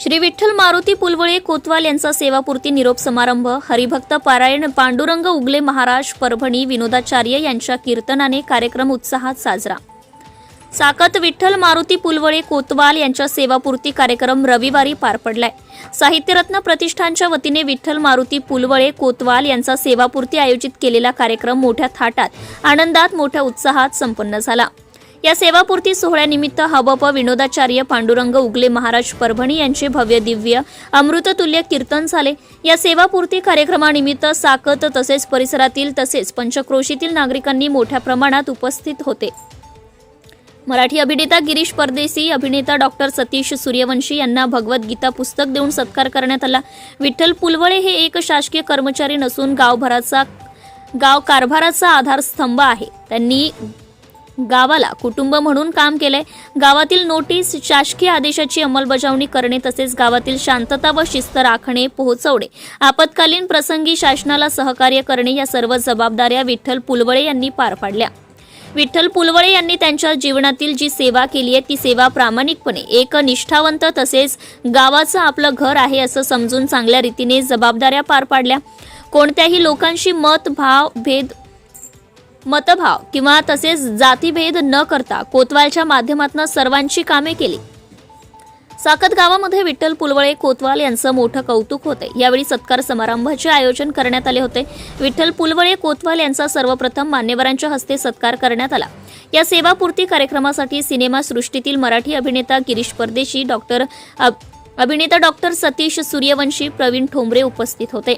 श्री विठ्ठल मारुती पुलवळे कोतवाल यांचा सेवापूर्ती निरोप समारंभ. हरिभक्त पारायण पांडुरंग उगले महाराज परभणी विनोदाचार्य यांच्या कीर्तनाने कार्यक्रम उत्साहात साजरा. साकत विठ्ठल मारुती पुलवळे कोतवाल यांच्या सेवापूर्ती कार्यक्रम रविवारी पार पडलाय. साहित्यरत्न प्रतिष्ठानच्या वतीने विठ्ठल मारुती पुलवळे कोतवाल यांचा सेवापूर्ती आयोजित केलेला कार्यक्रम मोठ्या थाटात, आनंदात, मोठ्या उत्साहात संपन्न झाला. या सेवापूर्ती सोहळ्यानिमित्त हबप विनोदाचार्य पांडुरंग उगले महाराज परभणी यांचे भव्य दिव्य अमृततुल्य कीर्तन झाले. या सेवापूर्ती कार्यक्रमानिमित्त साकत तसेच परिसरातील तसेच पंचक्रोशीतील नागरिकांनी मोठ्या प्रमाणात उपस्थित होते. मराठी अभिनेता गिरीश परदेसी, अभिनेता डॉक्टर सतीश सूर्यवंशी यांना भगवद्गीता पुस्तक देऊन सत्कार करण्यात आला. विठ्ठल पुलवळे हे एक शासकीय कर्मचारी नसून गाव कारभाराचा आधारस्तंभ आहे. त्यांनी गावाला कुटुंब म्हणून काम केलंय. गावातील नोटीस, शासकीय आदेशाची अंमलबजावणी करणे तसेच गावातील शांतता व शिस्त राखणे, पोहोचवणे, आपत्कालीन प्रसंगी शासनाला सहकार्य करणे या सर्व जबाबदाऱ्या विठ्ठल पुलवळे यांनी पार पाडल्या. विठ्ठल पुलवळे यांनी त्यांच्या जीवनातील जी सेवा केली आहे ती सेवा प्रामाणिकपणे, एक निष्ठावंत तसेच गावाचं आपलं घर आहे असं समजून चांगल्या रीतीने जबाबदाऱ्या पार पाडल्या. कोणत्याही लोकांशी मतभाव किंवा तसेच जातीभेद न करता कोतवालच्या माध्यमातून सर्वांची कामे केली. साकत गावामध्ये विठ्ठल पुलवळे कोतवाल यांचं मोठं कौतुक होते. यावेळी सत्कार समारंभाचे आयोजन करण्यात आले होते. विठ्ठल पुलवळे कोतवाल यांचा सर्वप्रथम मान्यवरांच्या हस्ते सत्कार करण्यात आला. या सेवापूर्ती कार्यक्रमासाठी सिनेमा सृष्टीतील मराठी अभिनेता गिरीश परदेशी, अभिनेता डॉक्टर सतीश सूर्यवंशी, प्रवीण ठोंबरे उपस्थित होते.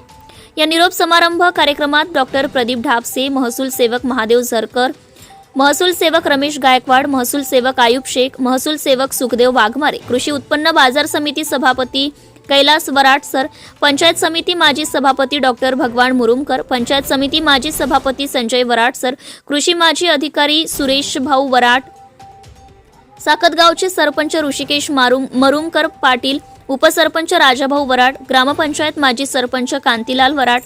या निरोप समारंभ कार्यक्रमात डॉक्टर प्रदीप ढाबसे, महसूल सेवक महादेव झरकर, महसूल सेवक रमेश गायकवाड, महसूल सेवक आयुब शेख, महसूल सेवक सुखदेव वाघमारे, कृषी उत्पन्न बाजार समिती सभापती कैलास वराट सर, पंचायत समिती माजी सभापती डॉक्टर भगवान मुरुमकर, पंचायत समिती माजी सभापती संजय वराट सर, कृषी माजी अधिकारी सुरेश भाऊ वराट, साकतगावचे सरपंच ऋषिकेश मरुमकर पाटील, उपसरपंच राजाभाऊ वराट, ग्रामपंचायत माजी सरपंच कांतीलाल वराट,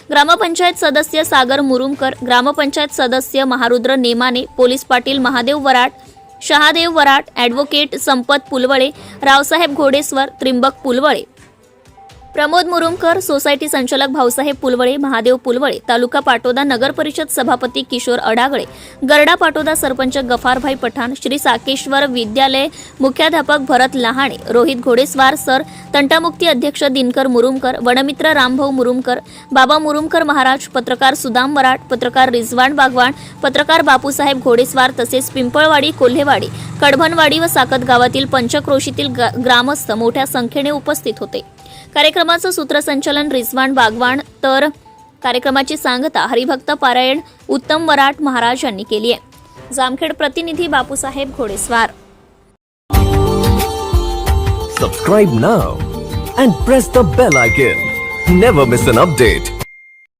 ग्रामपंचायत सदस्य सागर मुरुमकर, ग्रामपंचायत सदस्य महारुद्र नेमाने, पोलीस पाटील महादेव वराट, शहादेव वराट, ॲडव्होकेट संपत पुलवळे, रावसाहेब घोडेस्वर, त्रिंबक पुलवळे, प्रमोद मुरुमकर, सोसायटी संचालक भाऊसाहेब पुलवळे, महादेव पुलवळे, तालुका पाटोदा नगर परिषद सभापती किशोर अडागळे, गरडा पाटोदा सरपंच गफारभाई पठाण, श्री साकेश्वर विद्यालय मुख्याध्यापक भरत लहाणे, रोहित घोडेस्वार सर, तंटामुक्ती अध्यक्ष दिनकर मुरुमकर, वनमित्र रामभाऊ मुरुमकर, बाबा मुरुमकर महाराज, पत्रकार सुदाम वराट, पत्रकार रिजवान बागवान, पत्रकार बापूसाहेब घोडेस्वार तसेच पिंपळवाडी, कोल्हेवाडी, कडभनवाडी व साकत गावातील पंचक्रोशीतील ग्रामस्थ मोठ्या संख्येने उपस्थित होते. कार्यक्रमाचं सूत्रसंचालन रिजवान बागवान तर कार्यक्रमाची सांगता हरिभक्त पारायण उत्तम वराट महाराज यांनी केली आहे. जामखेड प्रतिनिधी बापूसाहेब घोडेस्वार. Subscribe now and press the bell icon. Never miss an update.